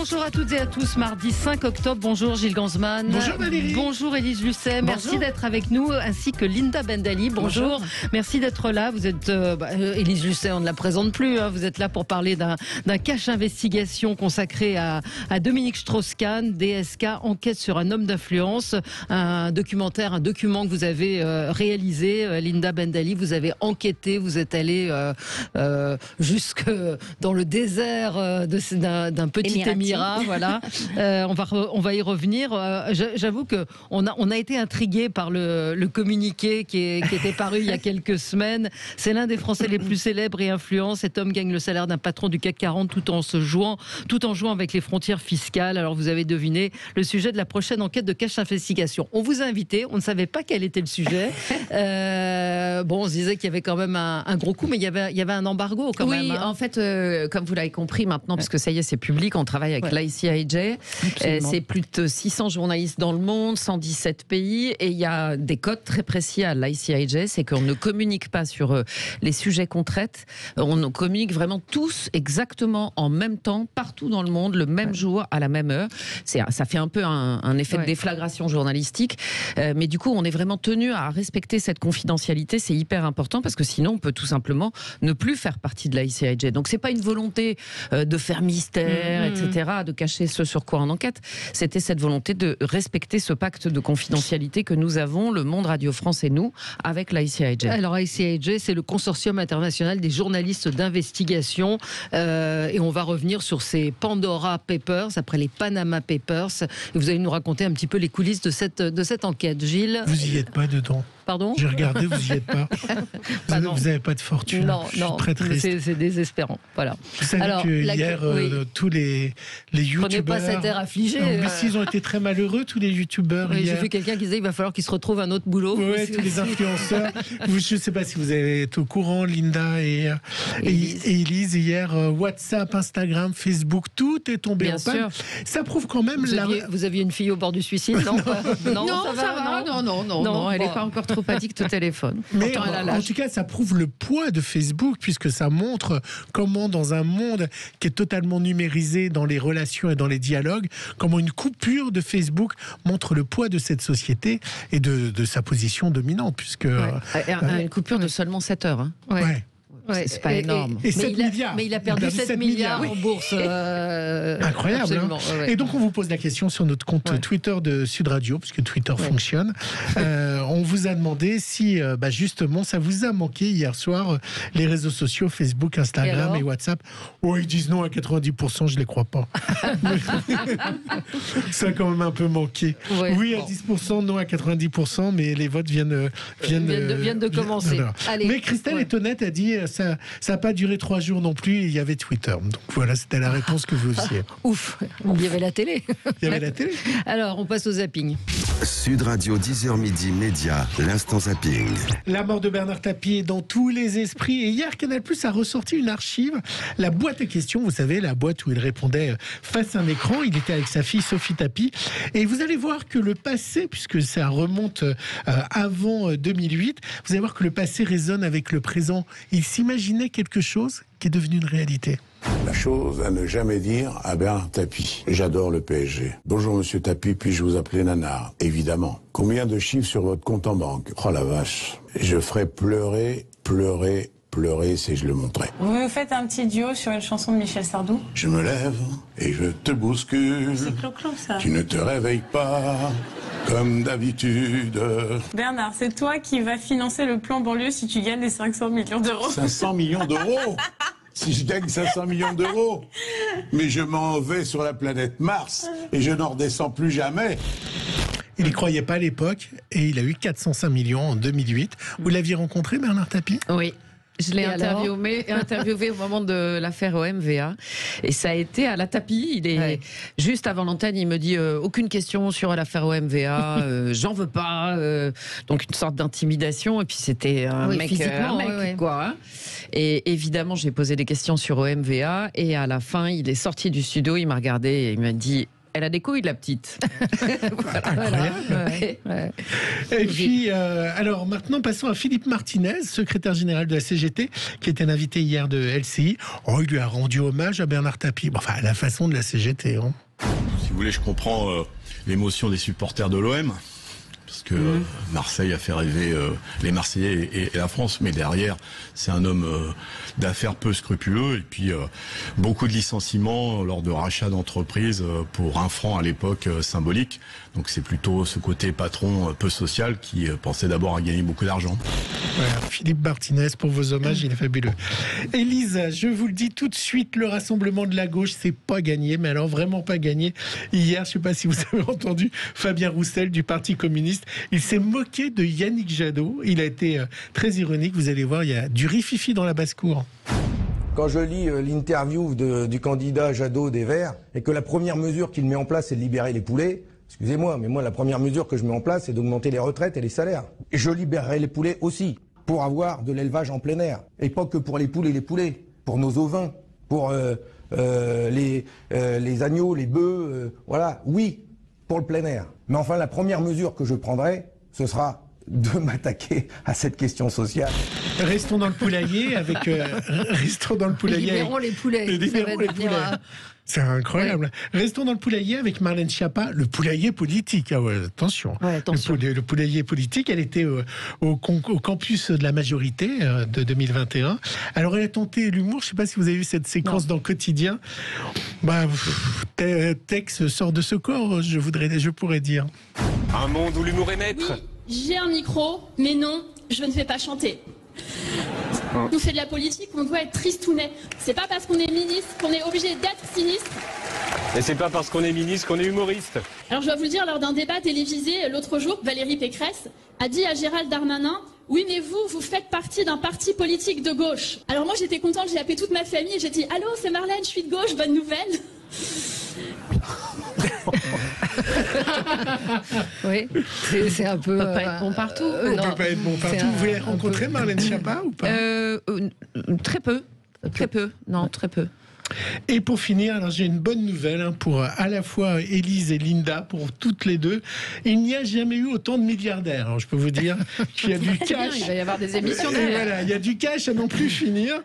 Bonjour à toutes et à tous, mardi 5 octobre. Bonjour Gilles Gansman. Bonjour Valérie. Bonjour Élise Lucet. Merci d'être avec nous, ainsi que Linda Bendali. Bonjour. Merci d'être là. Vous êtes Élise Lucet, on ne la présente plus. Hein. Vous êtes là pour parler d'un cache investigation consacré à Dominique Strauss-Kahn, DSK, enquête sur un homme d'influence. Un document que vous avez réalisé. Linda Bendali, vous avez enquêté, vous êtes allé jusque dans le désert d'un petit émirat, voilà. On va y revenir. J'avoue que on a été intrigués par le communiqué qui était paru il y a quelques semaines. C'est l'un des Français les plus célèbres et influents. Cet homme gagne le salaire d'un patron du CAC 40 tout en jouant avec les frontières fiscales. Alors vous avez deviné le sujet de la prochaine enquête de cache investigation. On vous a invité, on ne savait pas quel était le sujet. On se disait qu'il y avait quand même un gros coup, mais il y avait un embargo quand même. Oui, en fait, comme vous l'avez compris maintenant, parce que ça y est, c'est public, on travaille avec l'ICIJ. C'est plus de 600 journalistes dans le monde, 117 pays, et il y a des codes très précis à l'ICIJ, c'est qu'on ne communique pas sur les sujets qu'on traite, on communique vraiment tous exactement en même temps, partout dans le monde, le même jour, à la même heure. Ça fait un peu un effet de déflagration journalistique, mais du coup, on est vraiment tenu à respecter cette confidentialité, c'est hyper important, parce que sinon, on peut tout simplement ne plus faire partie de l'ICIJ. Donc, c'est pas une volonté de faire mystère, etc., de cacher ce sur quoi on enquête. C'était cette volonté de respecter ce pacte de confidentialité que nous avons, le Monde Radio France et nous, avec l'ICIJ. Alors, ICIJ, c'est le consortium international des journalistes d'investigation. Et on va revenir sur ces Pandora Papers, après les Panama Papers. Et vous allez nous raconter un petit peu les coulisses de cette enquête. Gilles ? Vous n'y êtes pas dedans. Pardon ? J'ai regardé, vous n'y êtes pas. Vous n'avez pas de fortune. Non, je suis très triste. C'est désespérant. Voilà. Vous savez que hier, tous les youtubeurs... Prenez pas cet air affligé. Mais s'ils ont été très malheureux, tous les youtubeurs. J'ai vu quelqu'un qui disait qu'il va falloir qu'ils se retrouvent un autre boulot. Oui, tous les influenceurs. Je ne sais pas si vous avez été au courant, Linda et Élise. Hier, WhatsApp, Instagram, Facebook, tout est tombé en panne. Ça prouve quand même... Vous aviez une fille au bord du suicide, non? Non, ça va. Non, elle n'est pas encore trop addict au téléphone. Mais en tout cas, ça prouve le poids de Facebook, puisque ça montre comment, dans un monde qui est totalement numérisé dans les relations et dans les dialogues, comment une coupure de Facebook montre le poids de cette société et de sa position dominante, puisque... Une coupure de seulement 7 heures. Hein. Ouais. C'est pas énorme. Et 7 milliards. Mais il a perdu 7 milliards en bourse. Incroyable. Hein. Et donc, on vous pose la question sur notre compte Twitter de Sud Radio, puisque Twitter fonctionne. On vous a demandé si, justement, ça vous a manqué hier soir, les réseaux sociaux, Facebook, Instagram et WhatsApp. Oh, ils disent non à 90%, je ne les crois pas. Ça a quand même un peu manqué. Oui à 10%, non à 90%, mais les votes viennent de commencer. Allez. Mais Christelle est honnête, a dit... Ça n'a pas duré 3 jours non plus, il y avait Twitter. Donc voilà, c'était la réponse que vous faisiez. Ouf, il y avait la télé. Il y avait la télé. Alors, on passe au zapping. Sud Radio, 10h midi, Média, l'instant zapping. La mort de Bernard Tapie est dans tous les esprits. Et hier, Canal+ a ressorti une archive, la boîte à questions, vous savez, la boîte où il répondait face à un écran. Il était avec sa fille Sophie Tapie. Et vous allez voir que le passé, puisque ça remonte avant 2008, vous allez voir que le passé résonne avec le présent. Il s'imaginait quelque chose qui est devenu une réalité. La chose à ne jamais dire à Bernard Tapie. J'adore le PSG. Bonjour Monsieur Tapie, puis-je vous appeler Nanar? Évidemment. Combien de chiffres sur votre compte en banque? Oh la vache. Je ferais pleurer si je le montrais. Vous me faites un petit duo sur une chanson de Michel Sardou? Je me lève et je te bouscule. C'est clo-clo ça. Tu ne te réveilles pas comme d'habitude. Bernard, c'est toi qui vas financer le plan banlieue si tu gagnes les 500 millions d'euros. 500 millions d'euros? Si je gagne 500 millions d'euros, mais je m'en vais sur la planète Mars et je n'en redescends plus jamais. Il n'y croyait pas à l'époque et il a eu 405 millions en 2008. Vous l'aviez rencontré, Bernard Tapie? Oui. Je l'ai interviewé au moment de l'affaire OMVA et ça a été à la Tapie. Il est juste avant l'antenne, il me dit aucune question sur l'affaire OMVA, j'en veux pas. Donc une sorte d'intimidation et puis c'était un mec quoi. Hein. Et évidemment, j'ai posé des questions sur OMVA et à la fin, il est sorti du studio, il m'a regardé et il m'a dit Elle a des couilles, la petite. Incroyable. Ouais. Et puis, alors maintenant, passons à Philippe Martinez, secrétaire général de la CGT, qui était invité hier de LCI. Oh, il lui a rendu hommage à Bernard Tapie. Bon, enfin, à la façon de la CGT. Hein. Si vous voulez, je comprends l'émotion des supporters de l'OM. Parce que Marseille a fait rêver les Marseillais et la France, mais derrière, c'est un homme d'affaires peu scrupuleux, et puis beaucoup de licenciements lors de rachats d'entreprises pour 1 franc à l'époque symbolique. Donc c'est plutôt ce côté patron peu social qui pensait d'abord à gagner beaucoup d'argent. Voilà, Philippe Martinez, pour vos hommages, il est fabuleux. Élise, je vous le dis tout de suite, le Rassemblement de la gauche, c'est pas gagné, mais alors vraiment pas gagné. Hier, je sais pas si vous avez entendu Fabien Roussel du Parti communiste, il s'est moqué de Yannick Jadot. Il a été très ironique, vous allez voir, il y a du rififi dans la basse-cour. Quand je lis l'interview du candidat Jadot des Verts, et que la première mesure qu'il met en place, c'est de libérer les poulets, excusez-moi, mais moi, la première mesure que je mets en place, c'est d'augmenter les retraites et les salaires. Et je libérerai les poulets aussi, pour avoir de l'élevage en plein air. Et pas que pour les poules et les poulets, pour nos ovins, pour les agneaux, les bœufs, voilà, oui, pour le plein air. Mais enfin, la première mesure que je prendrai, ce sera de m'attaquer à cette question sociale. Restons dans le poulailler avec... restons dans le poulailler. Libérons les poulets. Libérons les poulets. C'est incroyable. Ouais. Restons dans le poulailler avec Marlène Schiappa, le poulailler politique. Ah ouais, attention. Ouais, attention. Le poulailler politique, elle était au campus de la majorité de 2021. Alors elle a tenté l'humour. Je ne sais pas si vous avez vu cette séquence dans Quotidien. Bah, Tex sort de ce corps, je pourrais dire. Un monde où l'humour est maître. Oui, j'ai un micro, mais non, je ne fais pas chanter. On fait de la politique, on doit être tristounet. C'est pas parce qu'on est ministre qu'on est obligé d'être sinistre. Et c'est pas parce qu'on est ministre qu'on est humoriste. Alors je dois vous le dire, lors d'un débat télévisé l'autre jour, Valérie Pécresse a dit à Gérald Darmanin: oui, mais vous faites partie d'un parti politique de gauche. Alors moi j'étais contente, j'ai appelé toute ma famille et j'ai dit: allô, c'est Marlène, je suis de gauche, bonne nouvelle. Oui, c'est un peu... On peut pas être bon partout. On peut pas être bon partout. Vous voulez rencontrer Marlène Schiappa ou pas? Très peu. Très peu. Non, très peu. Et pour finir, alors j'ai une bonne nouvelle pour à la fois Élise et Linda, pour toutes les deux. Il n'y a jamais eu autant de milliardaires. Alors je peux vous dire qu'il y a du cash. Il va y avoir des émissions derrière. Voilà, il y a du cash à non plus finir.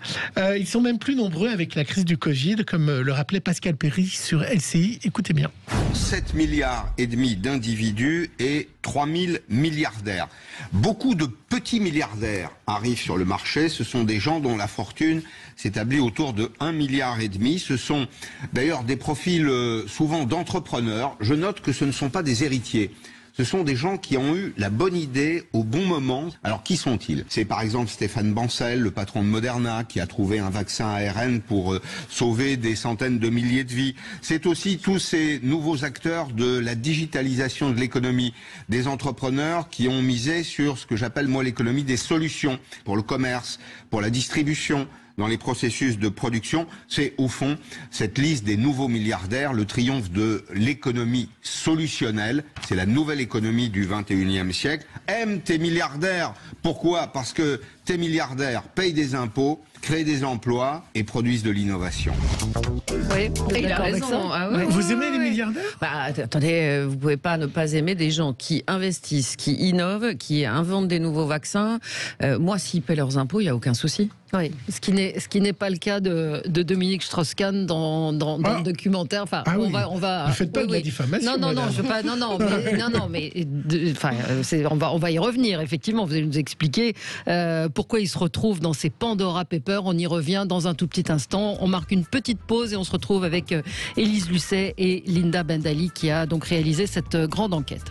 Ils sont même plus nombreux avec la crise du Covid, comme le rappelait Pascal Perry sur LCI. Écoutez bien. 7,5 milliards d'individus et 3 000 milliardaires. Beaucoup de petits milliardaires arrivent sur le marché. Ce sont des gens dont la fortune s'établit autour de 1,5 milliard. Ce sont d'ailleurs des profils souvent d'entrepreneurs. Je note que ce ne sont pas des héritiers. Ce sont des gens qui ont eu la bonne idée au bon moment. Alors qui sont-ils? C'est par exemple Stéphane Bancel, le patron de Moderna, qui a trouvé un vaccin ARN pour sauver des centaines de milliers de vies. C'est aussi tous ces nouveaux acteurs de la digitalisation de l'économie, des entrepreneurs qui ont misé sur ce que j'appelle moi l'économie des solutions pour le commerce, pour la distribution, dans les processus de production. C'est au fond cette liste des nouveaux milliardaires, le triomphe de l'économie solutionnelle. C'est la nouvelle économie du 21e siècle. Aime tes milliardaires. Pourquoi? Parce que tes milliardaires payent des impôts, créent des emplois et produisent de l'innovation. Oui, il a raison. Ah ouais, vous aimez les milliardaires? Attendez, vous pouvez pas ne pas aimer des gens qui investissent, qui innovent, qui inventent des nouveaux vaccins. Moi, s'ils paient leurs impôts, il n'y a aucun souci. Oui, ce qui n'est pas le cas de Dominique Strauss-Kahn dans le documentaire. Enfin, on va. Ne faites pas de la diffamation. Non, je veux pas. On va y revenir. Effectivement, vous allez nous expliquer pourquoi il se retrouve dans ces Pandora Papers. On y revient dans un tout petit instant. On marque une petite pause et on se retrouve avec Élise Lucet et Linda Bendali qui a donc réalisé cette grande enquête.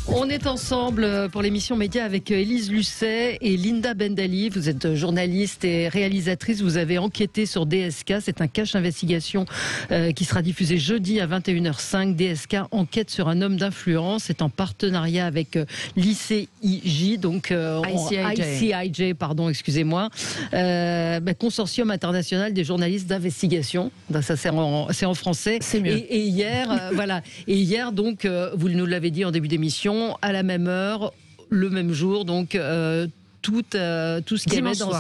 On est ensemble pour l'émission Média avec Élise Lucet et Linda Bendali. Vous êtes journaliste et réalisatrice. Vous avez enquêté sur DSK. C'est un cache investigation qui sera diffusé jeudi à 21h05. DSK enquête sur un homme d'influence. C'est en partenariat avec l'ICIJ, donc ICIJ, pardon, excusez-moi. Consortium international des journalistes d'investigation. Ça c'est en français. C'est mieux. Et hier, voilà. Et hier, donc, vous nous l'avez dit en début d'émission, à la même heure, le même jour, donc tout ce qui avait dans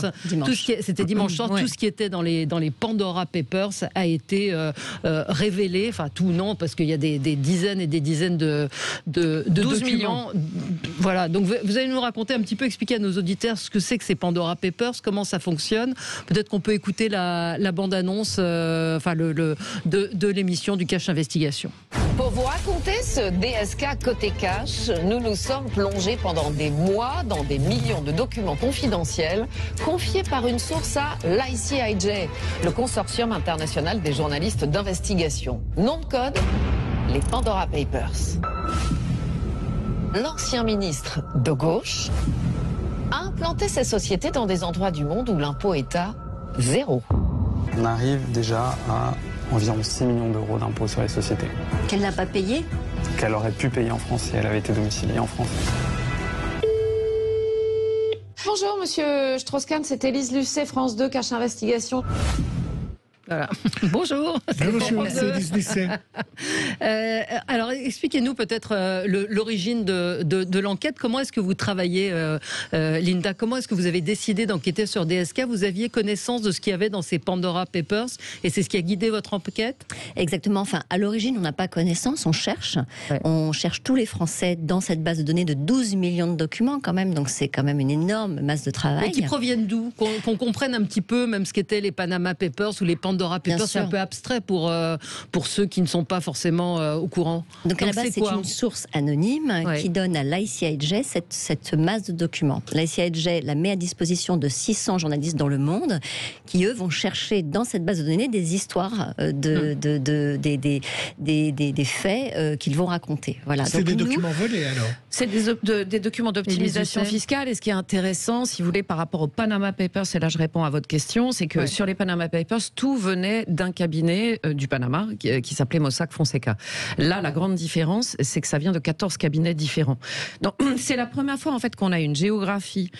c'était dimanche soir, tout ce qui était dans les Pandora Papers a été révélé. Enfin, tout non, parce qu'il y a des dizaines et des dizaines de 12 documents. Millions. Voilà. Donc, vous allez nous raconter un petit peu, expliquer à nos auditeurs ce que c'est que ces Pandora Papers, comment ça fonctionne. Peut-être qu'on peut écouter la bande-annonce, de l'émission du Cache Investigation. Pour vous raconter ce DSK côté cash, nous nous sommes plongés pendant des mois dans des millions de documents confidentiels confiés par une source à l'ICIJ, le consortium international des journalistes d'investigation. Nom de code, les Pandora Papers. L'ancien ministre de gauche a implanté ses sociétés dans des endroits du monde où l'impôt est à 0. On arrive déjà à environ 6 millions d'euros d'impôts sur les sociétés. Qu'elle n'a pas payé ? Qu'elle aurait pu payer en France si elle avait été domiciliée en France. Bonjour Monsieur Strauss-Kahn, c'est Élise Lucet, France 2, Cache Investigation. Voilà. Bonjour. Bonjour, c'est Élise Lucet. Alors, expliquez-nous peut-être l'origine de l'enquête. Comment est-ce que vous travaillez, Linda? Comment est-ce que vous avez décidé d'enquêter sur DSK? Vous aviez connaissance de ce qu'il y avait dans ces Pandora Papers et c'est ce qui a guidé votre enquête? Exactement. Enfin, à l'origine, on n'a pas connaissance, on cherche. Ouais. On cherche tous les Français dans cette base de données de 12 millions de documents quand même. Donc, c'est quand même une énorme masse de travail. Et qui proviennent d'où? Qu'on comprenne un petit peu même ce qu'étaient les Panama Papers ou les Pandora Papers. C'est un peu abstrait pour ceux qui ne sont pas forcément au courant. Donc à la base, c'est une source anonyme qui donne à l'ICIJ cette masse de documents. L'ICIJ la met à disposition de 600 journalistes dans le monde qui, eux, vont chercher dans cette base de données des histoires des faits qu'ils vont raconter. Voilà. C'est des documents volés, alors? C'est des documents d'optimisation fiscale. Et ce qui est intéressant, si vous voulez, par rapport aux Panama Papers, et là je réponds à votre question, c'est que sur les Panama Papers, tout venait d'un cabinet du Panama qui s'appelait Mossack Fonseca. Là, la grande différence, c'est que ça vient de 14 cabinets différents. Donc, c'est la première fois en fait qu'on a une géographie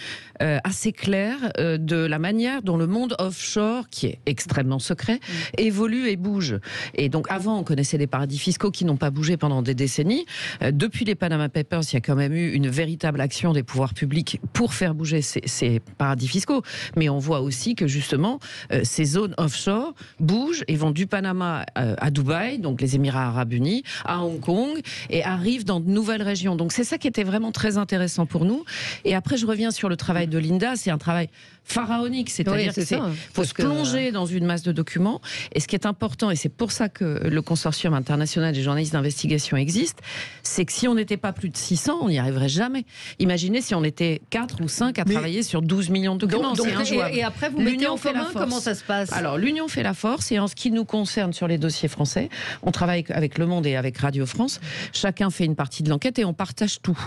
assez claire de la manière dont le monde offshore, qui est extrêmement secret, évolue et bouge. Et donc, avant, on connaissait des paradis fiscaux qui n'ont pas bougé pendant des décennies. Depuis les Panama Papers, il y a quand même eu une véritable action des pouvoirs publics pour faire bouger ces paradis fiscaux. Mais on voit aussi que justement, ces zones offshore bougent et vont du Panama à Dubaï, donc les Émirats Arabes Unis, à Hong Kong, et arrivent dans de nouvelles régions. Donc c'est ça qui était vraiment très intéressant pour nous. Et après, je reviens sur le travail de Linda. C'est un travail pharaonique, c'est-à-dire qu'il faut se plonger dans une masse de documents. Et ce qui est important, et c'est pour ça que le consortium international des journalistes d'investigation existe, c'est que si on n'était pas plus de 600, on n'y arriverait jamais. Imaginez si on était 4 ou 5 à travailler sur 12 millions de documents. Donc, et après, vous mettez en commun, comment ça se passe? Alors, l'union fait la force, et en ce qui nous concerne sur les dossiers français, on travaille avec Le Monde et avec Radio France. Chacun fait une partie de l'enquête et on partage tout.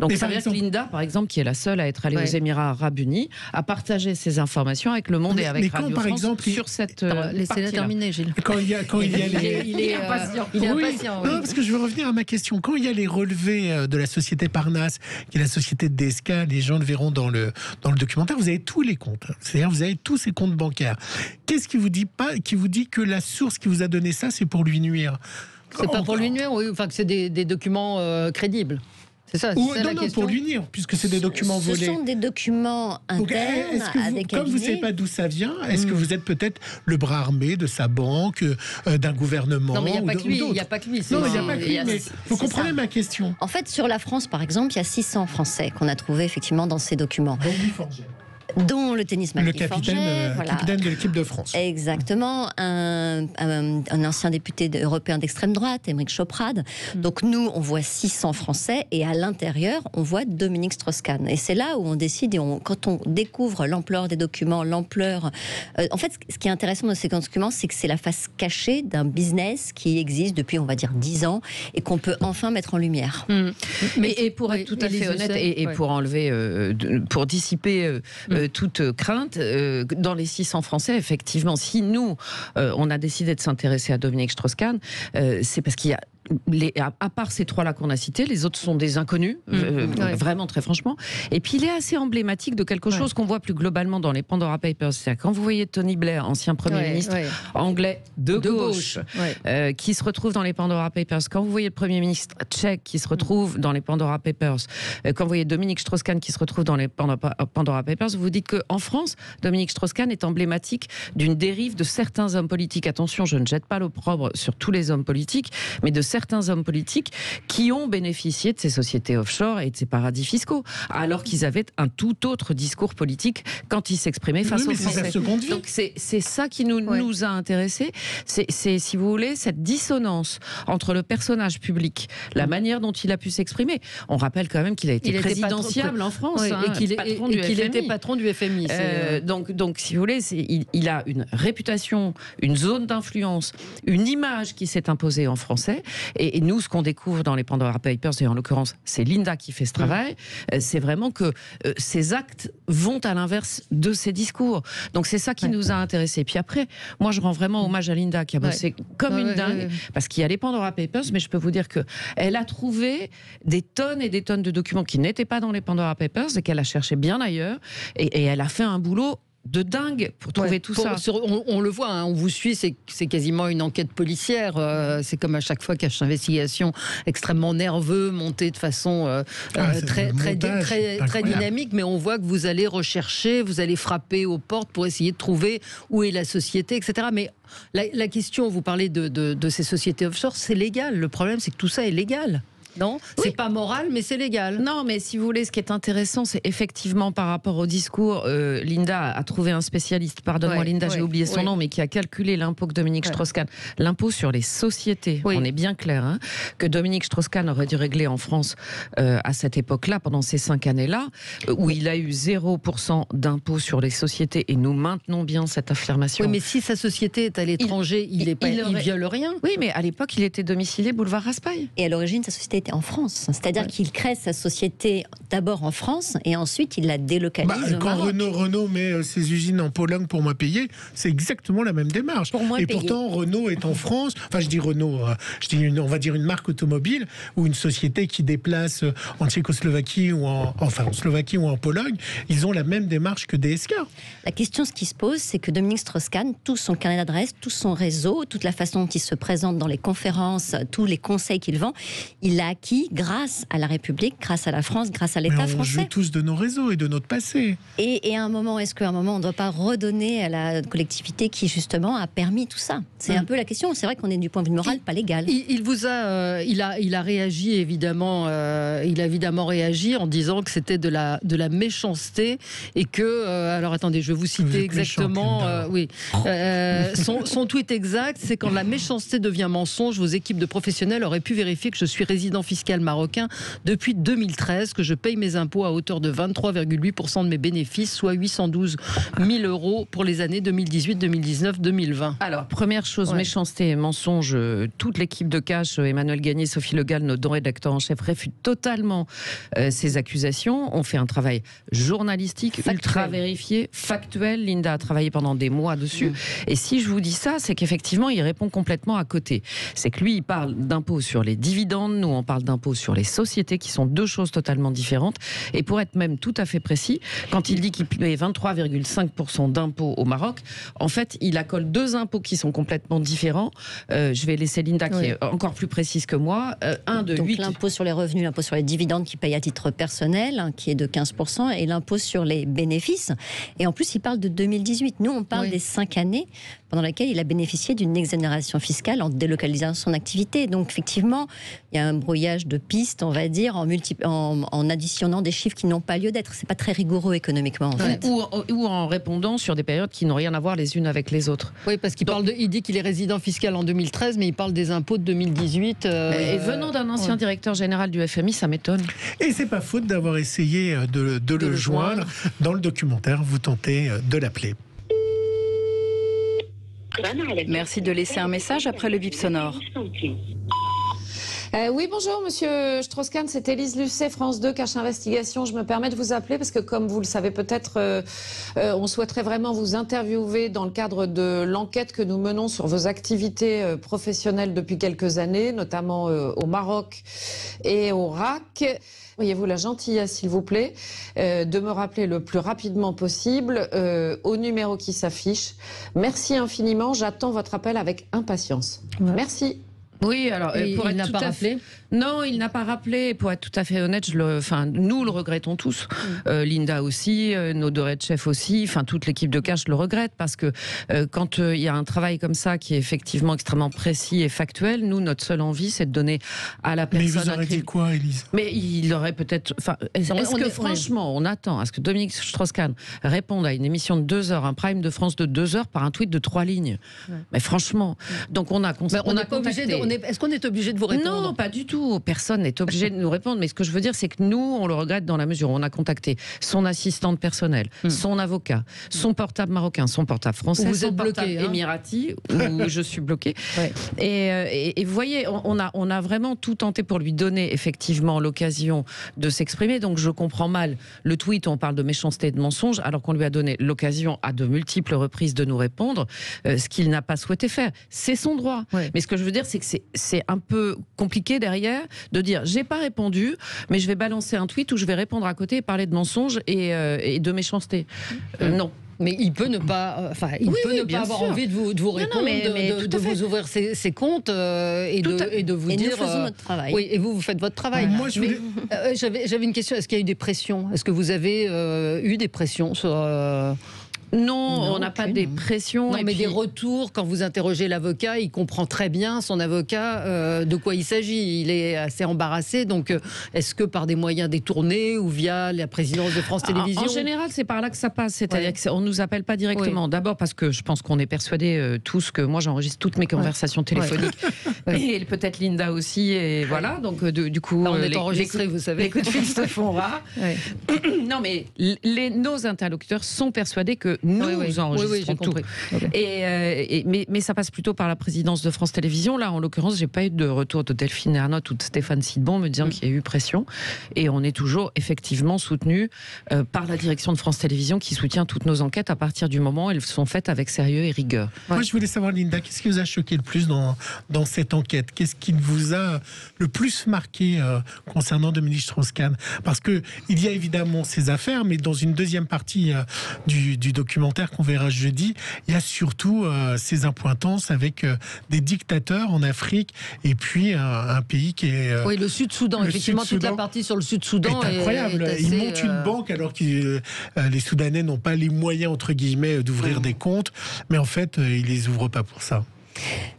Donc, ça veut dire que Linda, par exemple, qui est la seule à être allée aux Émirats Arabes Unis, a partagé ces informations avec Le Monde et avec Radio France, par exemple, sur cette laissez-la terminer, Gilles. Quand il y a il est impatient. Il est impatient. Non, parce que je veux revenir à ma question. Quand il y a les relevés de la société Parnasse, qui est la société de DSK, les gens le verront dans le documentaire, vous avez tous les comptes. C'est-à-dire vous avez tous ces comptes bancaires. Qu'est-ce qui vous dit que la source qui vous a donné ça, c'est pour lui nuire? C'est pas pour lui nuire, oui. Enfin, que c'est des documents crédibles. C'est ça, non, pour l'unir, puisque c'est des documents volés. Ce sont des documents internes à des cabinets. Comme vous ne savez pas d'où ça vient, est-ce que vous êtes peut-être le bras armé de sa banque, d'un gouvernement? Non, mais il n'y a pas que lui. Il n'y a pas que lui. Non, il n'y a pas que lui, mais vous comprenez ma question. En fait, sur la France, par exemple, il y a 600 Français qu'on a trouvés effectivement dans ces documents. Dont le tennisman capitaine de l'équipe de France. Exactement, un ancien député européen d'extrême droite, Aymeric Choprade. Donc nous, on voit 600 Français et à l'intérieur, on voit Dominique Strauss-Kahn. Et c'est là où on décide, quand on découvre l'ampleur des documents, l'ampleur... en fait, ce qui est intéressant dans ces documents, c'est que c'est la face cachée d'un business qui existe depuis, on va dire, 10 ans et qu'on peut enfin mettre en lumière. Mais pour être tout à fait honnête et pour enlever, pour dissiper... toute crainte, dans les 600 Français, effectivement, si nous, on a décidé de s'intéresser à Dominique Strauss-Kahn, c'est parce qu'il y a à part ces 3-là qu'on a cités, les autres sont des inconnus, vraiment très franchement. Et puis il est assez emblématique de quelque chose qu'on voit plus globalement dans les Pandora Papers. C'est-à-dire quand vous voyez Tony Blair, ancien Premier ministre anglais de gauche, qui se retrouve dans les Pandora Papers, quand vous voyez le Premier ministre tchèque qui se retrouve dans les Pandora Papers, quand vous voyez Dominique Strauss-Kahn qui se retrouve dans les Pandora Papers, vous vous dites qu'en France, Dominique Strauss-Kahn est emblématique d'une dérive de certains hommes politiques. Attention, je ne jette pas l'opprobre sur tous les hommes politiques, mais de certains hommes politiques qui ont bénéficié de ces sociétés offshore et de ces paradis fiscaux, alors qu'ils avaient un tout autre discours politique quand ils s'exprimaient face aux Français. Donc c'est ça qui nous a intéressés. C'est, si vous voulez, cette dissonance entre le personnage public, la manière dont il a pu s'exprimer. On rappelle quand même qu'il a été présidentiable en France, et qu'il était patron du FMI. Donc, si vous voulez, il a une réputation, une zone d'influence, une image qui s'est imposée en français. Et nous, ce qu'on découvre dans les Pandora Papers, et en l'occurrence, c'est Linda qui fait ce travail, c'est vraiment que ces actes vont à l'inverse de ces discours. Donc c'est ça qui nous a intéressés. Puis après, moi, je rends vraiment hommage à Linda qui a bossé comme une dingue, parce qu'il y a les Pandora Papers, mais je peux vous dire qu'elle a trouvé des tonnes et des tonnes de documents qui n'étaient pas dans les Pandora Papers et qu'elle a cherché bien ailleurs. Et elle a fait un boulot de dingue pour trouver tout ça. On le voit, on vous suit, c'est quasiment une enquête policière. C'est comme à chaque fois Cache Investigation, extrêmement nerveux, monté de façon très dynamique, mais on voit que vous allez rechercher, vous allez frapper aux portes pour essayer de trouver où est la société, etc. Mais la question, vous parlez de ces sociétés offshore, c'est légal. Le problème, c'est que tout ça est légal. Non, c'est pas moral, mais c'est légal. Non, mais si vous voulez, ce qui est intéressant, c'est effectivement par rapport au discours, Linda a trouvé un spécialiste, pardonne-moi Linda, j'ai oublié son nom, mais qui a calculé l'impôt que Dominique Strauss-Kahn, l'impôt sur les sociétés, on est bien clair, que Dominique Strauss-Kahn aurait dû régler en France à cette époque-là, pendant ces 5 années-là, où il a eu 0% d'impôt sur les sociétés, et nous maintenons bien cette affirmation. Oui, mais si sa société est à l'étranger, il viole rien. Oui, mais à l'époque, il était domicilié boulevard Raspail. Et à l'origine, sa société en France. C'est-à-dire qu'il crée sa société d'abord en France et ensuite il la délocalise au quand Maroc. Renault met ses usines en Pologne pour moins payer, c'est exactement la même démarche. Et pourtant, Renault est en France. Enfin, je dis Renault, on va dire une marque automobile ou une société qui déplace en Tchécoslovaquie ou en Slovaquie ou en Pologne. Ils ont la même démarche que DSK. La question, ce qui se pose, c'est que Dominique Strauss-Kahn, tout son carnet d'adresses, tout son réseau, toute la façon dont il se présente dans les conférences, tous les conseils qu'il vend, il l'a acquis grâce à la République, grâce à la France, grâce à l'État français. On joue tous de nos réseaux et de notre passé. Et à un moment, est-ce qu'à un moment, on ne doit pas redonner à la collectivité qui, justement, a permis tout ça? C'est un peu la question. C'est vrai qu'on est du point de vue moral, pas légal. Il a réagi, évidemment. Il a évidemment réagi en disant que c'était de la méchanceté et que... alors, attendez, je vais vous citer exactement... son tweet exact, c'est: quand la méchanceté devient mensonge, vos équipes de professionnels auraient pu vérifier que je suis résident fiscal marocain depuis 2013, que je paye mes impôts à hauteur de 23,8% de mes bénéfices, soit 812 000 euros pour les années 2018, 2019, 2020. Alors, première chose, méchanceté et mensonge, toute l'équipe de Cache, Emmanuel Gagné, Sophie Le Gall, nos deux rédacteurs en chef, réfutent totalement ces accusations. On fait un travail journalistique, ultra vérifié, factuel. Linda a travaillé pendant des mois dessus. Et si je vous dis ça, c'est qu'effectivement, il répond complètement à côté. C'est que lui, il parle d'impôts sur les dividendes, nous on parle d'impôts sur les sociétés, qui sont deux choses totalement différentes. Et pour être même tout à fait précis, quand il dit qu'il paye 23,5% d'impôts au Maroc, en fait, il accole deux impôts qui sont complètement différents. Je vais laisser Linda qui est encore plus précise que moi. Donc l'impôt sur les revenus, l'impôt sur les dividendes qui paye à titre personnel, qui est de 15%, et l'impôt sur les bénéfices. Et en plus, il parle de 2018. Nous, on parle des 5 années pendant lesquelles il a bénéficié d'une exonération fiscale en délocalisant son activité. Donc effectivement, il y a un brouillage de pistes, on va dire, en additionnant des chiffres qui n'ont pas lieu d'être. C'est pas très rigoureux économiquement, en fait. Ou en répondant sur des périodes qui n'ont rien à voir les unes avec les autres. Oui, parce qu'il il dit qu'il est résident fiscal en 2013, mais il parle des impôts de 2018. Et venant d'un ancien directeur général du FMI, ça m'étonne. Et c'est pas faute d'avoir essayé de le joindre. Dans le documentaire, vous tentez de l'appeler. Merci de laisser un message après le bip sonore. Oui, bonjour, monsieur Strauss-Kahn, c'est Élise Lucet, France 2, Cache Investigation. Je me permets de vous appeler parce que, comme vous le savez peut-être, on souhaiterait vraiment vous interviewer dans le cadre de l'enquête que nous menons sur vos activités professionnelles depuis quelques années, notamment au Maroc et au RAC. Voyez-vous la gentillesse, s'il vous plaît, de me rappeler le plus rapidement possible au numéro qui s'affiche. Merci infiniment, j'attends votre appel avec impatience. Ouais. Merci. Oui, alors pour il n'a pas rappelé. Non, il n'a pas rappelé. Pour être tout à fait honnête, nous le regrettons tous. Linda aussi, nos deux chefs aussi. Enfin, toute l'équipe de Cache le regrette parce que quand il y a un travail comme ça qui est effectivement extrêmement précis et factuel, nous, notre seule envie, c'est de donner à la personne. Mais vous aurez dit quoi, Élise? Mais il aurait peut-être. Enfin, est-ce que franchement, on attend à ce que Dominique Strauss-Kahn réponde à une émission de 2 heures, un prime de France de 2 heures par un tweet de 3 lignes? Ouais. Mais franchement, donc on a contacté. Est-ce qu'on est obligé de vous répondre? Non, pas du tout. Personne n'est obligé de nous répondre. Mais ce que je veux dire, c'est que nous, on le regrette dans la mesure où on a contacté son assistante personnelle, son avocat, son portable marocain, son portable français, vous son êtes portable bloqué, émirati, où je suis bloquée. Ouais. Et vous voyez, on a vraiment tout tenté pour lui donner effectivement l'occasion de s'exprimer. Donc je comprends mal le tweet où on parle de méchanceté et de mensonge, alors qu'on lui a donné l'occasion à de multiples reprises de nous répondre, ce qu'il n'a pas souhaité faire. C'est son droit. Ouais. Mais ce que je veux dire, c'est que c'est un peu compliqué derrière de dire j'ai pas répondu, mais je vais balancer un tweet où je vais répondre à côté et parler de mensonges et de méchanceté. Non. Mais il peut ne pas, pas avoir envie de vous répondre, de vous ouvrir ses comptes et de vous dire. Nous faisons notre travail. Oui, et vous faites votre travail. Moi, j'avais une question. Est-ce qu'il y a eu des pressions? Est-ce que vous avez eu des pressions sur Non, on n'a pas des pressions. Non, mais des retours, quand vous interrogez l'avocat, il comprend très bien, son avocat, de quoi il s'agit. Il est assez embarrassé. Donc, est-ce que par des moyens détournés ou via la présidence de France Télévisions? En général, c'est par là que ça passe. C'est-à-dire qu'on ne nous appelle pas directement. Oui. D'abord parce que je pense qu'on est persuadés tous que moi, j'enregistre toutes mes conversations téléphoniques. Et peut-être Linda aussi. Et voilà. Donc, du coup, là, on est enregistrés, vous savez. Les coups de fil se font rares. Non, mais nos interlocuteurs sont persuadés que nous enregistrons tout. Okay. Mais ça passe plutôt par la présidence de France Télévisions. Là, en l'occurrence, j'ai pas eu de retour de Delphine Ernotte ou de Stéphane Sidbon me disant qu'il y a eu pression. Et on est toujours effectivement soutenu par la direction de France Télévisions qui soutient toutes nos enquêtes à partir du moment où elles sont faites avec sérieux et rigueur. Moi, je voulais savoir, Linda, qu'est-ce qui vous a choqué le plus dans cette enquête? Qu'est-ce qui vous a le plus marqué concernant Dominique Strauss-Kahn? Parce qu'il y a évidemment ces affaires, mais dans une deuxième partie du documentaire qu'on verra jeudi, il y a surtout ces appointances avec des dictateurs en Afrique et puis un pays qui est... oui, le Sud-Soudan. Effectivement, toute la partie sur le Sud-Soudan est incroyable. Ils montent une banque alors que les Soudanais n'ont pas les moyens, entre guillemets, d'ouvrir des comptes, mais en fait, ils les ouvrent pas pour ça.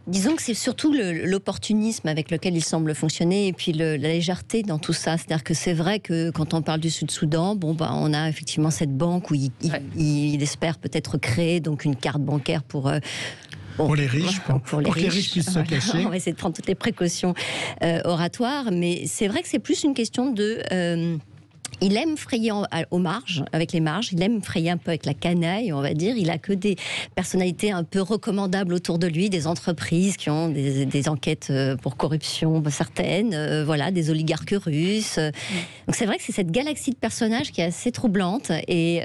Disons que c'est surtout l'opportunisme avec lequel il semble fonctionner et puis la légèreté dans tout ça. C'est-à-dire que c'est vrai que quand on parle du Sud-Soudan, on a effectivement cette banque où il espère peut-être créer donc une carte bancaire pour les riches, pour que les riches puissent se cacher. On va essayer de prendre toutes les précautions oratoires, mais c'est vrai que c'est plus une question de... il aime frayer aux marges, avec les marges, il aime frayer un peu avec la canaille, on va dire. Il a que des personnalités un peu recommandables autour de lui, des entreprises qui ont des enquêtes pour corruption certaines, voilà, des oligarques russes. Donc c'est vrai que c'est cette galaxie de personnages qui est assez troublante et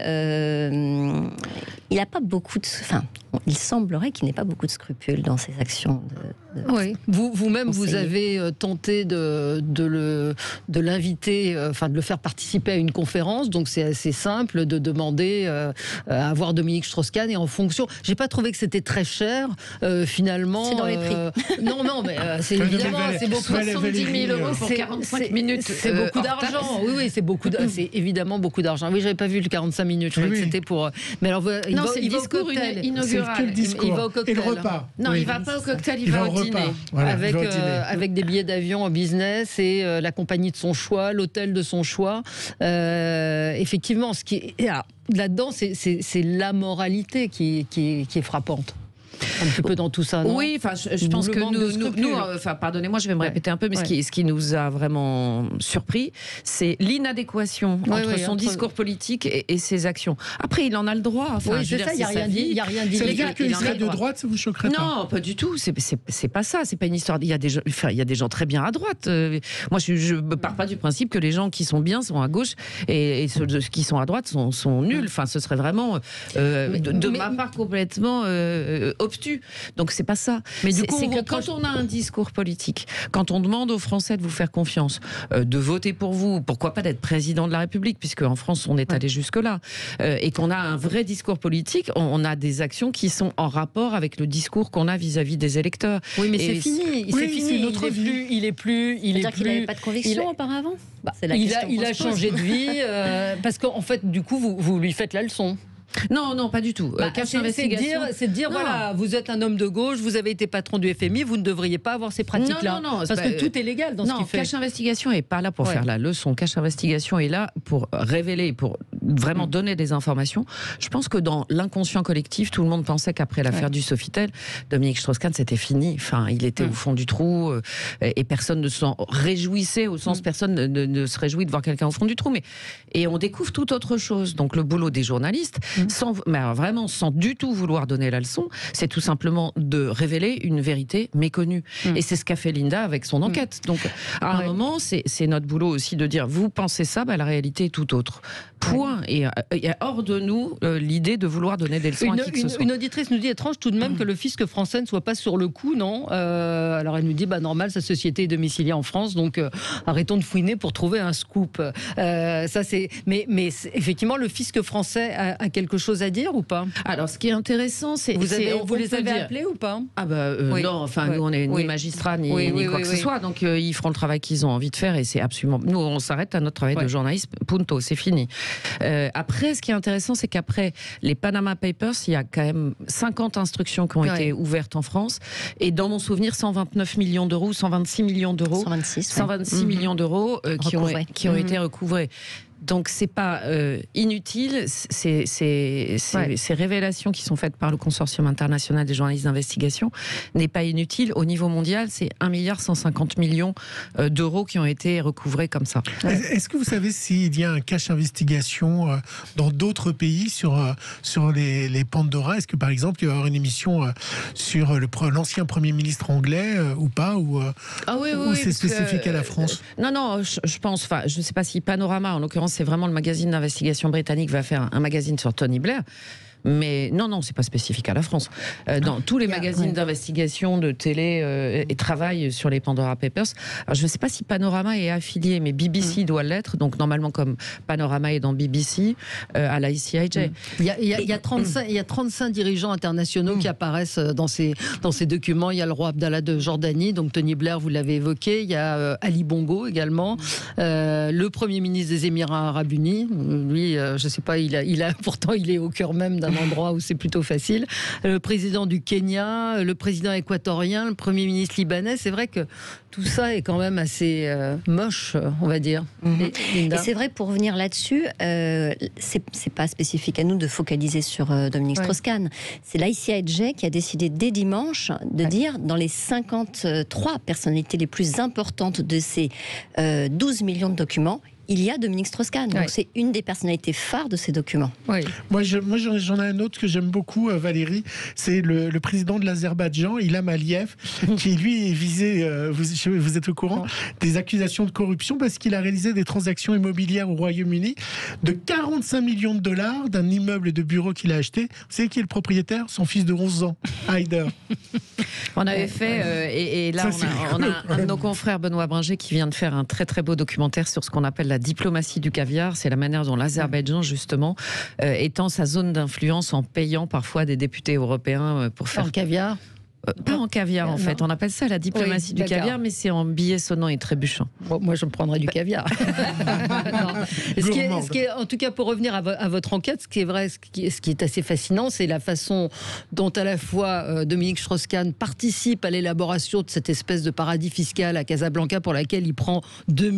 il n'a pas beaucoup de... Enfin, il semblerait qu'il n'ait pas beaucoup de scrupules dans ses actions. Oui. Vous-même, vous avez tenté de l'inviter, enfin de le faire participer à une conférence, donc c'est assez simple de demander à voir Dominique Strauss-Kahn et en fonction. J'ai pas trouvé que c'était très cher, finalement. C'est dans les prix. Non, mais c'est évidemment, c'est beaucoup. 70 000 euros pour 45 minutes. C'est beaucoup d'argent. Oui, c'est évidemment beaucoup d'argent. Oui, j'avais pas vu le 45 minutes. Je croyais que c'était pour. Mais alors, non, c'est le discours inaugural. Il va au cocktail. Et le repas. Non, il va pas au cocktail, il va au dîner. Voilà, avec des billets d'avion en business et la compagnie de son choix, l'hôtel de son choix. Effectivement, ce qui est là-dedans, c'est la moralité qui est frappante. un petit peu dans tout ça, non? Oui, enfin, je pense que nous, pardonnez-moi, je vais me répéter un peu, mais ce qui nous a vraiment surpris, c'est l'inadéquation entre son discours politique et ses actions. Après, il en a le droit. Enfin, oui, c'est ça, il n'y a rien dit. Ça veut dire qu'il serait de droite, ça vous choquerait pas? Non, pas du tout. C'est pas ça. C'est pas une histoire. Il y a des gens très bien à droite. Moi, je ne pars pas du principe que les gens qui sont bien sont à gauche et ceux qui sont à droite sont nuls. Enfin, ce serait vraiment de ma part complètement obtus. Donc c'est pas ça. Mais du coup, c'est que quand on a un discours politique, quand on demande aux Français de vous faire confiance, de voter pour vous, pourquoi pas d'être président de la République, puisque en France on est allé jusque là, et qu'on a un vrai discours politique, on a des actions qui sont en rapport avec le discours qu'on a vis-à-vis des électeurs. Oui, mais c'est fini. C'est fini. Il est plus. C'est-à-dire qu'il n'avait pas de conviction auparavant. Il a changé de vie parce qu'en fait, du coup, vous lui faites la leçon. Non, pas du tout. C'est de dire voilà, vous êtes un homme de gauche, vous avez été patron du FMI, vous ne devriez pas avoir ces pratiques-là. Non, parce que tout est légal dans ce qu'il fait. Cash Investigation n'est pas là pour faire la leçon. Cash Investigation est là pour révéler, pour vraiment donner des informations. Je pense que dans l'inconscient collectif, tout le monde pensait qu'après l'affaire du Sofitel, Dominique Strauss-Kahn, c'était fini. Enfin, il était au fond du trou et personne ne s'en réjouissait, au sens personne ne se réjouit de voir quelqu'un au fond du trou. Et on découvre tout autre chose. Donc le boulot des journalistes, mais alors vraiment sans du tout vouloir donner la leçon, c'est tout simplement de révéler une vérité méconnue. Et c'est ce qu'a fait Linda avec son enquête. Donc à un moment, c'est notre boulot aussi de dire, vous pensez ça, la réalité est tout autre. Point. Et il y a hors de nous l'idée de vouloir donner des leçons à qui que ce soit. Une auditrice nous dit, étrange tout de même que le fisc français ne soit pas sur le coup, non? Alors elle nous dit, normal, sa société est domiciliée en France, donc arrêtons de fouiner pour trouver un scoop. Ça c'est. Mais effectivement, le fisc français a quelque chose à dire ou pas? Alors, ce qui est intéressant, c'est... Vous les avez appelés ou pas? Oui. Non, enfin, nous, on n'est ni magistrats, ni quoi que ce soit, donc ils feront le travail qu'ils ont envie de faire, et c'est absolument... Nous, on s'arrête à notre travail de journaliste, punto, c'est fini. Après, ce qui est intéressant, c'est qu'après les Panama Papers, il y a quand même 50 instructions qui ont été ouvertes en France, et dans mon souvenir, 129 millions d'euros, 126 millions d'euros... 126 millions d'euros qui ont été recouvrés. Donc c'est pas inutile, ces révélations qui sont faites par le Consortium international des journalistes d'investigation n'est pas inutile. Au niveau mondial, c'est 1,150 milliard d'euros qui ont été recouvrés comme ça. Est-ce que vous savez s'il y a un cash investigation dans d'autres pays sur les Pandora? Est-ce que par exemple il va y avoir une émission sur l'ancien Premier ministre anglais ou pas, ou c'est spécifique à la France? Non, je pense, je ne sais pas si Panorama, en l'occurrence, c'est vraiment le magazine d'investigation britannique, va faire un magazine sur Tony Blair. Mais non, c'est pas spécifique à la France. Dans tous les magazines d'investigation, de télé, et travaillent sur les Pandora Papers. Alors, je ne sais pas si Panorama est affilié, mais BBC doit l'être. Donc normalement, comme Panorama est dans BBC, à la ICIJ. Il y a 35 dirigeants internationaux qui apparaissent dans ces documents. Il y a le roi Abdallah de Jordanie, donc Tony Blair, vous l'avez évoqué. Il y a Ali Bongo également, le Premier ministre des Émirats Arabes Unis. Lui, je ne sais pas, pourtant il est au cœur même d'un endroit où c'est plutôt facile. Le président du Kenya, le président équatorien, le Premier ministre libanais. C'est vrai que tout ça est quand même assez moche, on va dire. Et c'est vrai, pour revenir là-dessus, c'est pas spécifique à nous de focaliser sur Dominique Strauss-Kahn. C'est l'ICIJ qui a décidé dès dimanche de dire, dans les 53 personnalités les plus importantes de ces 12 millions de documents, il y a Dominique Strauss-Kahn. Donc c'est une des personnalités phares de ces documents. Moi j'en ai un autre que j'aime beaucoup, Valérie. C'est le président de l'Azerbaïdjan, Ilham Aliyev, qui lui est visé, vous êtes au courant, des accusations de corruption parce qu'il a réalisé des transactions immobilières au Royaume-Uni de 45 millions de dollars d'un immeuble de bureau qu'il a acheté. Vous savez qui est le propriétaire? Son fils de 11 ans, Haider. On avait fait, et là on a un de nos confrères, Benoît Bringer, qui vient de faire un très très beau documentaire sur ce qu'on appelle la diplomatie du caviar. C'est la manière dont l'Azerbaïdjan, justement, étend sa zone d'influence en payant parfois des députés européens pour faire... En caviar Pas en caviar, en fait. On appelle ça la diplomatie du caviar, mais c'est en billets sonnants et trébuchants. Bon, moi, je prendrais du caviar. Ce qui est, en tout cas, pour revenir à votre enquête, ce qui est vrai, ce qui est assez fascinant, c'est la façon dont à la fois Dominique Strauss-Kahn participe à l'élaboration de cette espèce de paradis fiscal à Casablanca pour laquelle il prend 2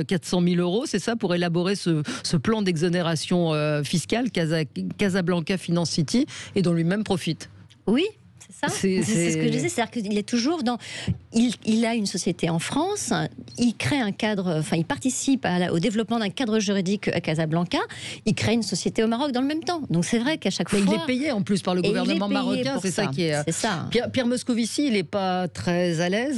400 000 euros, c'est ça, pour élaborer ce plan d'exonération fiscale, Casablanca Finance City, et dont lui-même profite. Oui. C'est ce que je disais, c'est-à-dire qu'il est toujours dans... Il a une société en France, il crée un cadre, enfin il participe au développement d'un cadre juridique à Casablanca, il crée une société au Maroc dans le même temps. Donc c'est vrai qu'à chaque fois... Il est payé en plus par le gouvernement marocain, c'est ça qui est... C'est ça. Pierre Moscovici, il n'est pas très à l'aise,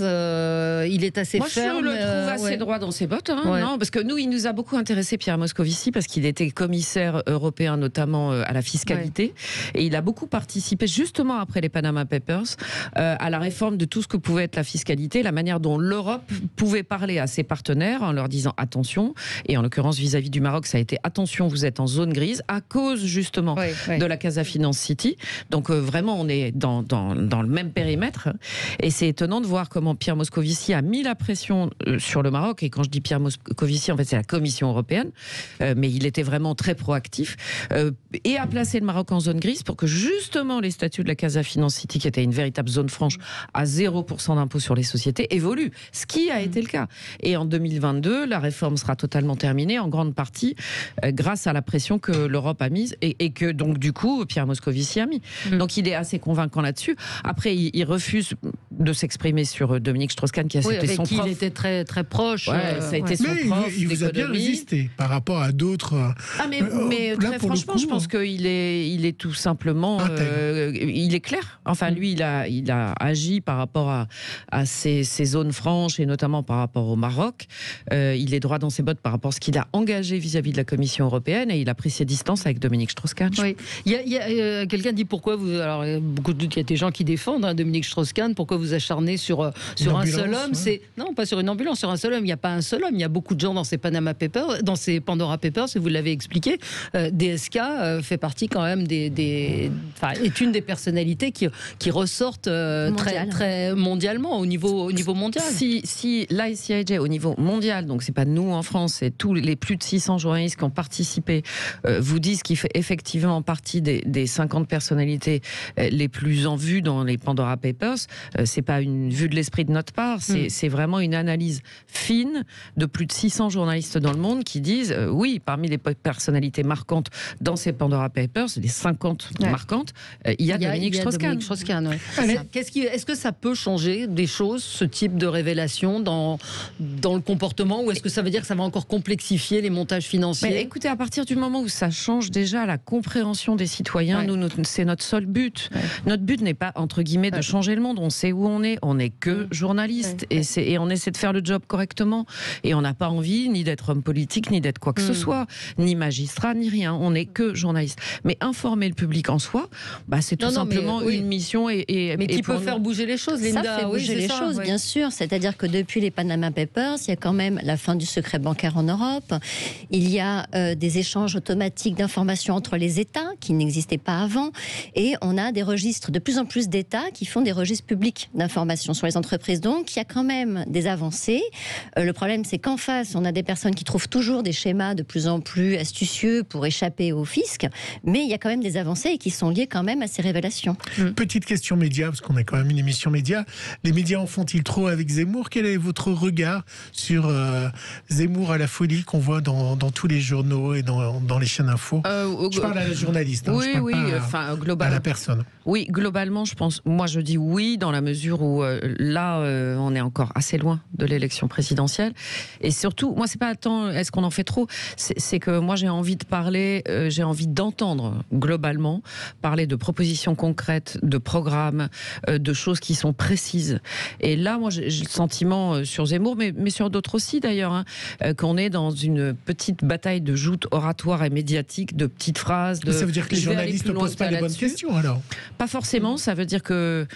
il est assez ferme. Moi je le trouve assez droit dans ses bottes, non, parce que nous, il nous a beaucoup intéressé, Pierre Moscovici, parce qu'il était commissaire européen notamment à la fiscalité, et il a beaucoup participé justement après les Panama Papers à la réforme de tout ce que pouvait être la fiscalité, la manière dont l'Europe pouvait parler à ses partenaires en leur disant attention, et en l'occurrence vis-à-vis du Maroc ça a été attention, vous êtes en zone grise à cause justement de la Casa Finance City, donc vraiment on est dans le même périmètre, et c'est étonnant de voir comment Pierre Moscovici a mis la pression sur le Maroc, et quand je dis Pierre Moscovici en fait c'est la Commission européenne, mais il était vraiment très proactif, et a placé le Maroc en zone grise pour que justement les statuts de la Casa Finance City, qui était une véritable zone franche à 0% d'impôt sur les sociétés, évoluent, ce qui a été le cas. Et en 2022, la réforme sera totalement terminée, en grande partie grâce à la pression que l'Europe a mise et que donc du coup Pierre Moscovici a mis. Donc il est assez convaincant là-dessus. Après, il refuse de s'exprimer sur Dominique Strauss-Kahn, qui a été son prof. Il était très très proche. Ça a été son prof. Il vous a bien résisté par rapport à d'autres. Mais très franchement, je pense qu'il est tout simplement, il est clair. Enfin, lui, il a agi par rapport à ces zones franches, et notamment par rapport au Maroc. Il est droit dans ses bottes par rapport à ce qu'il a engagé vis-à-vis de la Commission européenne, et il a pris ses distances avec Dominique Strauss-Kahn. Oui. Il y a quelqu'un dit pourquoi vous... Alors, il y a des gens qui défendent Dominique Strauss-Kahn, pourquoi vous acharnez sur un seul homme. Non, pas sur une ambulance, sur un seul homme. Il n'y a pas un seul homme. Il y a beaucoup de gens dans ces Panama Papers, dans ces Pandora Papers, et vous l'avez expliqué. DSK fait partie quand même est une des personnalités qui ressortent très mondialement, au niveau mondial. Si l'ICIJ au niveau mondial, donc c'est pas nous en France, c'est tous les plus de 600 journalistes qui ont participé, vous disent qu'il fait effectivement partie des 50 personnalités les plus en vue dans les Pandora Papers, c'est pas une vue de l'esprit de notre part, c'est vraiment une analyse fine de plus de 600 journalistes dans le monde qui disent oui, parmi les personnalités marquantes dans ces Pandora Papers, les 50 marquantes, il y a Dominique Strauss-Kahn. Est-ce que ça peut changer des choses, ce type de révélation dans le comportement, ou est-ce que ça veut dire que ça va encore complexifier les montages financiers? Mais écoutez, à partir du moment où ça change déjà la compréhension des citoyens, c'est notre seul but. Notre but n'est pas, entre guillemets, de changer le monde. On sait où on est que journaliste, et on essaie de faire le job correctement, et on n'a pas envie ni d'être homme politique, ni d'être quoi que ce soit, ni magistrat, ni rien. On n'est que journaliste. Mais informer le public en soi, c'est tout simplement une mission. Mais qui peut faire bouger les choses, Linda. Ça fait bouger les choses, bien sûr. C'est-à-dire que depuis les Panama Papers, il y a quand même la fin du secret bancaire en Europe. Il y a des échanges automatiques d'informations entre les États qui n'existaient pas avant. Et on a des registres, de plus en plus d'États qui font des registres publics d'informations sur les entreprises. Donc, il y a quand même des avancées. Le problème, c'est qu'en face, on a des personnes qui trouvent toujours des schémas de plus en plus astucieux pour échapper au fisc. Mais il y a quand même des avancées et qui sont liées quand même à ces révélations. Petite question média, parce qu'on a quand même une émission média. Les médias en font-ils trop avec Zemmour? Quel est votre regard sur Zemmour à la folie qu'on voit dans tous les journaux et dans les chaînes info? Je parle à la journaliste, je parle pas à la personne. Oui, globalement, moi je dis oui, dans la mesure où là, on est encore assez loin de l'élection présidentielle. Et surtout, moi, c'est pas tant est-ce qu'on en fait trop, c'est que moi j'ai envie de parler, j'ai envie d'entendre globalement parler de propositions concrètes, de programmes, de choses qui sont précises. Et là, moi, j'ai le sentiment sur Zemmour, mais sur d'autres aussi d'ailleurs, qu'on est dans une petite bataille de joutes oratoires et médiatiques, de petites phrases. Ça veut dire que les journalistes ne posent pas les bonnes questions, alors? Pas forcément. Ça veut dire que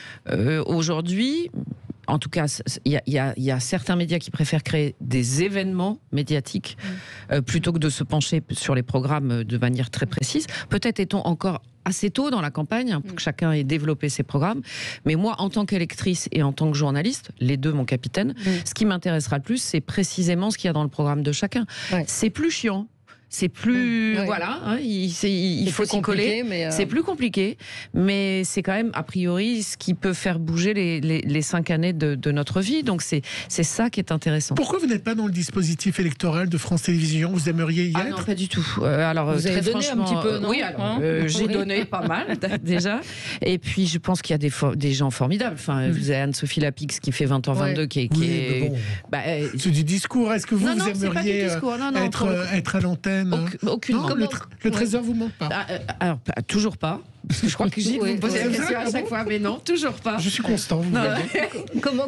aujourd'hui, en tout cas, il y a certains médias qui préfèrent créer des événements médiatiques plutôt que de se pencher sur les programmes de manière très précise. Peut-être est-on encore assez tôt dans la campagne pour que chacun ait développé ses programmes. Mais moi, en tant qu'électrice et en tant que journaliste, les deux, mon capitaine, ce qui m'intéressera le plus, c'est précisément ce qu'il y a dans le programme de chacun. C'est plus chiant. C'est plus, voilà, hein, il faut s'y coller. C'est plus compliqué, mais c'est quand même, a priori, ce qui peut faire bouger les 5 années de notre vie. Donc c'est ça qui est intéressant. Pourquoi vous n'êtes pas dans le dispositif électoral de France Télévisions? Vous aimeriez y être? Non, pas du tout. Alors, vous avez donné un petit peu, non? Oui, alors, j'ai donné pas mal, déjà. Et puis, je pense qu'il y a des gens formidables. Enfin, vous avez Anne-Sophie Lapix qui fait 20h22, qui est... Bon, c'est du discours. Est-ce que vous aimeriez être à l'antenne? Aucune. Le trésor vous manque pas? Alors, toujours pas. Parce que je crois que vous me posez la question à chaque fois, mais non, toujours pas. Je suis constant. Comment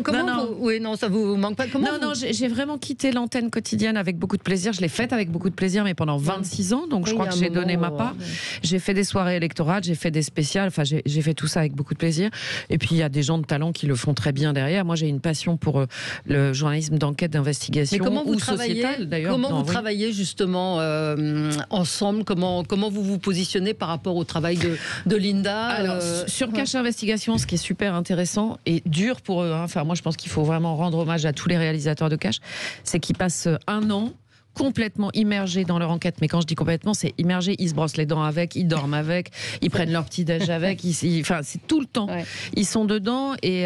oui, non, ça vous manque pas. Non, j'ai vraiment quitté l'antenne quotidienne avec beaucoup de plaisir. Je l'ai faite avec beaucoup de plaisir, mais pendant 26 ans, donc je crois que j'ai donné ma part. J'ai fait des soirées électorales, j'ai fait des spéciales, enfin j'ai fait tout ça avec beaucoup de plaisir. Et puis il y a des gens de talent qui le font très bien derrière. Moi, j'ai une passion pour le journalisme d'enquête, d'investigation ou sociétal d'ailleurs. Comment vous travaillez justement ensemble? Comment vous vous positionnez par rapport au travail de Linda? Alors, sur Cache Investigation, ce qui est super intéressant et dur pour eux, hein, enfin moi je pense qu'il faut vraiment rendre hommage à tous les réalisateurs de Cache, c'est qu'ils passent 1 an complètement immergés dans leur enquête. Mais quand je dis complètement, c'est immergés. Ils se brossent les dents avec, ils dorment avec, ils prennent leur petit-déj avec. Enfin, c'est tout le temps. Ouais. Ils sont dedans et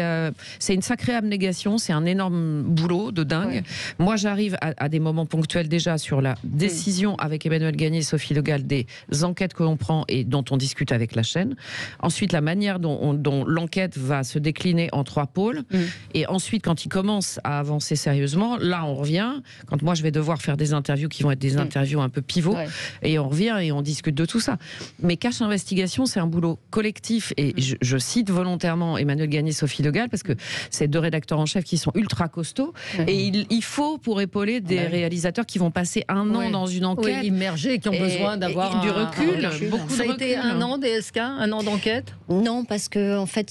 c'est une sacrée abnégation. C'est un énorme boulot de dingue. Ouais. Moi, j'arrive à des moments ponctuels déjà sur la décision avec Emmanuel Gagné et Sophie Le Gall des enquêtes que l'on prend et dont on discute avec la chaîne. Ensuite, la manière dont l'enquête va se décliner en 3 pôles. Et ensuite, quand ils commencent à avancer sérieusement, là, on revient. Quand moi, je vais devoir faire des interviews qui vont être des interviews un peu pivots, et on revient et on discute de tout ça. Mais Cache Investigation, c'est un boulot collectif, et je cite volontairement Emmanuel Gagné, Sophie Le Gall, parce que c'est 2 rédacteurs en chef qui sont ultra costauds, et il faut pour épauler des réalisateurs qui vont passer 1 an dans une enquête, immergés, qui ont besoin d'avoir du recul. Ça a été 1 an DSK, 1 an d'enquête? Non, parce que en fait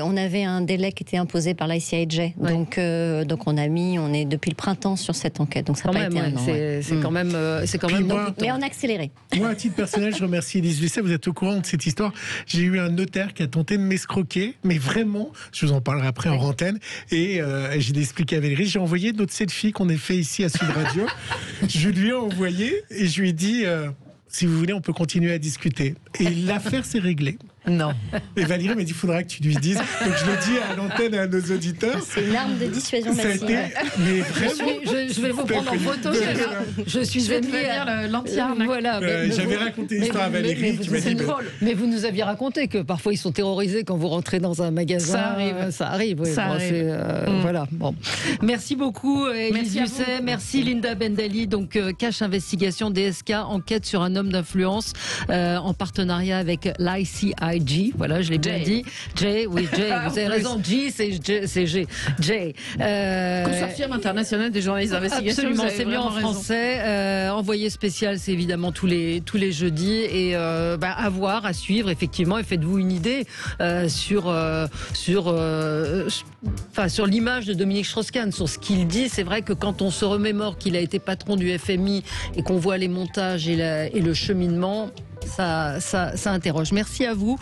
on avait un délai qui était imposé par l'ICIJ, donc on est depuis le printemps sur cette enquête, donc ça n'a pas été 1 an. C'est quand même, mais on a accéléré. Moi, à titre personnel, je remercie Élise Lucet. Vous êtes au courant de cette histoire. J'ai eu un notaire qui a tenté de m'escroquer, mais vraiment, je vous en parlerai après en antenne. Et j'ai expliqué à Valérie. J'ai envoyé notre selfie qu'on a fait ici à Sud Radio. Je lui ai envoyé et je lui ai dit si vous voulez, on peut continuer à discuter. Et l'affaire s'est réglée. Non. Et Valérie m'a dit, il faudra que tu lui dises. Donc je le dis à l'antenne et à nos auditeurs. C'est une arme de dissuasion massive. Mais vraiment, je vais vous prendre en photo. Je vais devenir l'anti-arnaque. Voilà. J'avais raconté l'histoire à Valérie. C'est drôle. Mais vous nous aviez raconté que parfois ils sont terrorisés quand vous rentrez dans un magasin. Ça arrive. Oui. Voilà. Bon. Merci beaucoup, Élise Lucet. Merci, Linda Bendali. Donc, Cache Investigation, DSK, enquête sur un homme d'influence en partenariat avec l'ICIJ. Voilà, je l'ai bien dit. Jay, oui, Jay, vous avez raison. G, c'est G. Jay. Consortium international des journalistes d'investigation. Absolument, c'est mieux en français. Envoyé spécial, c'est évidemment tous les jeudis. Et à voir, à suivre, effectivement. Et faites-vous une idée sur l'image de Dominique Strauss-Kahn, sur ce qu'il dit. C'est vrai que quand on se remémore qu'il a été patron du FMI et qu'on voit les montages et le cheminement, ça interroge. Merci à vous.